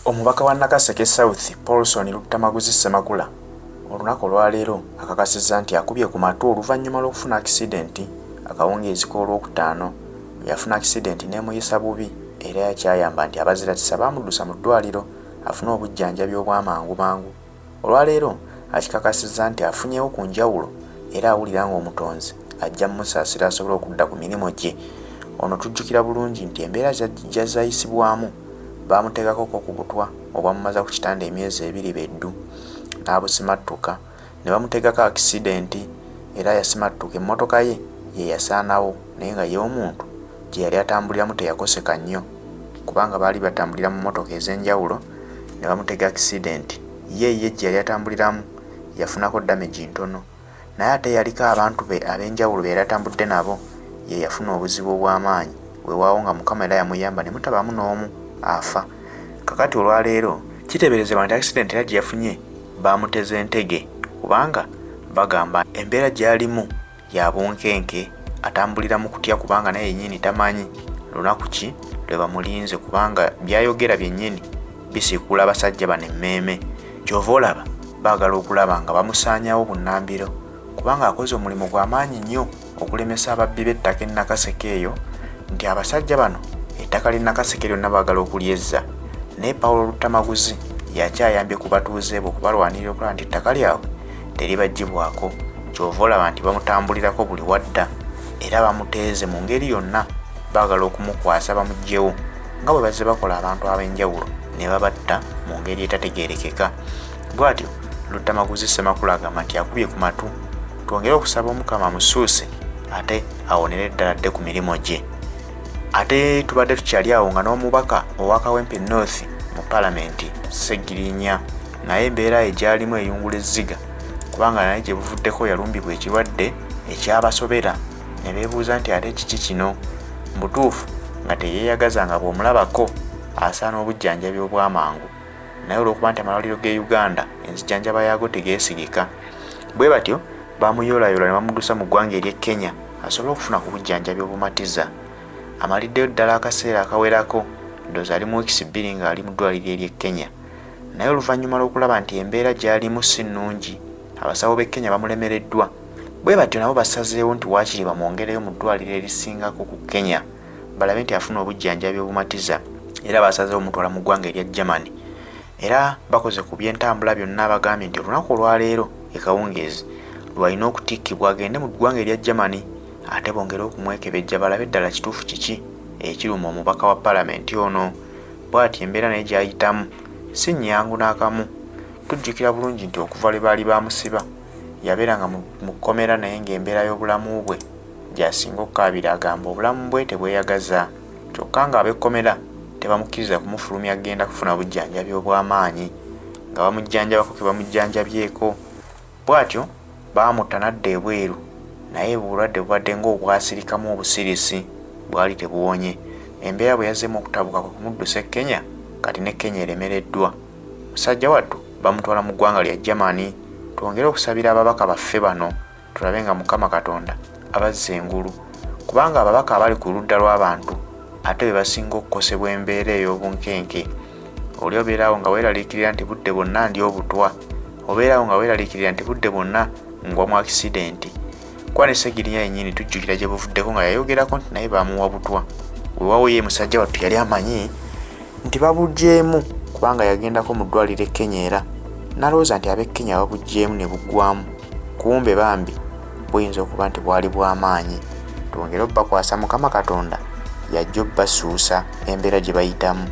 Omubaka wa Nakaseke South Paulson Lutamaguzi Semakula olunaku olwaleero akakasizza nti akubye ku matu oluvannyuma lw'okufuna akisidenti akawungeezi k'olwokutaano. Yafuna akisidenti n'emuyisa bubi era yakyayamba nti abaziratisa baamuddusa mu ddwaliro afune obujjanjabi obw'amangu mangu. Olwaleero akikakasizza nti afunyeewo ku njawulo era awulira ng'omutonzi ajja mmusaasira asobole okudda ku mirimu gye. Ono tujjukira bulungi nti embeera gy'azayisibwamu baamuteekako ku butwa obwamumaza ku kitanda emyezi 2 beddu n'abusimattuka ne bamuteekako akisidenti era yasimattuka emmotoka ye yasaanawo naye nga y'omuntu gye yali atambuliramu teyakoseka nnyo kubanga baali batambulira mu mmotoka ez'enjawulo ne bamuteeka akisidenti. Ye gye yali atambuliramu yafunako damage ntono naye ate yaliko abantu be ab'enjawulo be yali atambudde nabo ye yafuna obuzibu obw'amaanyi weewaawo nga Mukama era yamuyamba ne mutabaamu n'omu afa. Kakati olwaleero kiteeberezebwa nti akisidenti era gye yafunye baamuteze entege kubanga bagamba embeera gy'alimu ya bunkenke atambulira mu kutya kubanga naye yennyini tamanyi lunaku ki lwe bamulinze kubanga byayogera byennyini bisiikula abasajja bano emmeeme. Kyova olaba baagala okulaba nga bamusaanyawo bunnambiro kubanga akoze omulimu gw'amaanyi nnyo okulemesa ababbi b'ettaka e Nakaseke eyo nti abasajja bano ettaka ly'e Nakaseke lyonna baagala okulyezza. Naye Paulo Lutamaguzi yakyayambye ku batuuze bo okubalwanirira okulaba nti ettaka lyabwe teribaggyibwako. Kyova olaba nti bamutambulirako buli wadda era bamuteeze mu ngeri yonna baagala okumukwasa bamuggyewo nga bwe bazze bakola abantu ab'enjawulo ne babatta mu ngeri etategeerekeka. Bw'atyo Lutamaguzi Semakula agamba nti akubye ku matu. Twongere okusaba Omukama amusuuse ate awonere ddala dde ku mirimu gye. Ate tubadde tukyali awo nga n'omubaka owa Kawempe North mu Palamenti Ssegirinya naye embeera egyalimu eyungula ezziga kubanga naye gye buvuddeko yalumbibwa ekirwadde ekyabasobera ne beebuuza nti ate kiki kino mbutuufu nga teyeeyagaza nga bw'omulabako asaana obujjanjabi obw'amangu naye olw'okuba nti amalwaliro g'e Uganda enzijanjaba yaago tegeesigika. Bwe batyo baamuyoolayoola ne bamuddusa mu ggwanga ery'e Kenya asobole okufuna ku bujjanjabi obumatiza. Amaliddeyo ddala akaseera akawerako ndowooza ali mu wiikisi 2 ng'ali mu ddwaliro ery'e Kenya naye oluvannyuma lw'okulaba nti embeera gy'alimu si nnungi abasawo b'e Kenya bamulemereddwa. Bwe batyo nabo basazeewo nti waakiri bamwongereyo mu ddwaliro erisingako ku Kenya balabe nti afuna obujjanjabi obumatiza era basazeewo mutwala mu ggwanga erya Germany. Era bakoze ku by'entambula byonna bagambye nti olunaku olwaleero ekawungeezi lwalina okutikkibwa agende mu ggwanga erya Germany ate bongere okumwekebejja balabe ddala kituufu kiki ekiruma omubaka wa Palamenti ono. Bw'ati embeera naye gy'ayitamu si nnyangu n'akamu. Tujjukira bulungi nti okuva lwe baali bamusiba yabeeranga mu kkomera naye ng'embeera y'obulamu bwe gy'asinga okukaabira agamba obulamu bwe tebweyagaza kyokka nga ab'ekkomera tebamukkiriza kumufulumya agenda kufuna bujjanjabi obw'amaanyi nga bamujjanjabako ke bamujjanjabyeko. Bw'atyo baamutta n'adda ebweru naye obulwadde bubadde ng'obwasirikamu obusirisi bwali tebuwonye. Embeera bwe yazzeemu okutabuka kwe kumuddusa e Kenya kati ne Kenya eremereddwa. Musajja wattu bamutwala mu ggwanga lya Germany. Twongere okusabira ababaka baffe bano tulabe nga Mukama Katonda abazza engulu kubanga ababaka abali ku ludda lw'abantu ate be basinga okukosebwa embeera ey'obunkenke. Oli obeerawo nga weeraliikirira nti budde bwonna ndi obutwa obeerawo nga weeraliikirira nti budde bwonna ngwa mu akisidenti. Kuba ne Ssegirinya yennyini tujjukira gye buvuddeko nga yayogerako nti naye baamuwa butwa weewaawo ye musajja wattu yali amanyi nti babuggyeemu kubanga yagendako mu ddwaliro e Kenya era nalowooza nti ab'e Kenya babuggyeemu ne buggwamu kumbe bambi buyinza okuba nti bwali bw'amaanyi. Twongere obbakwasa Mukama Katonda yajja obbasuusa embeera gye bayitamu.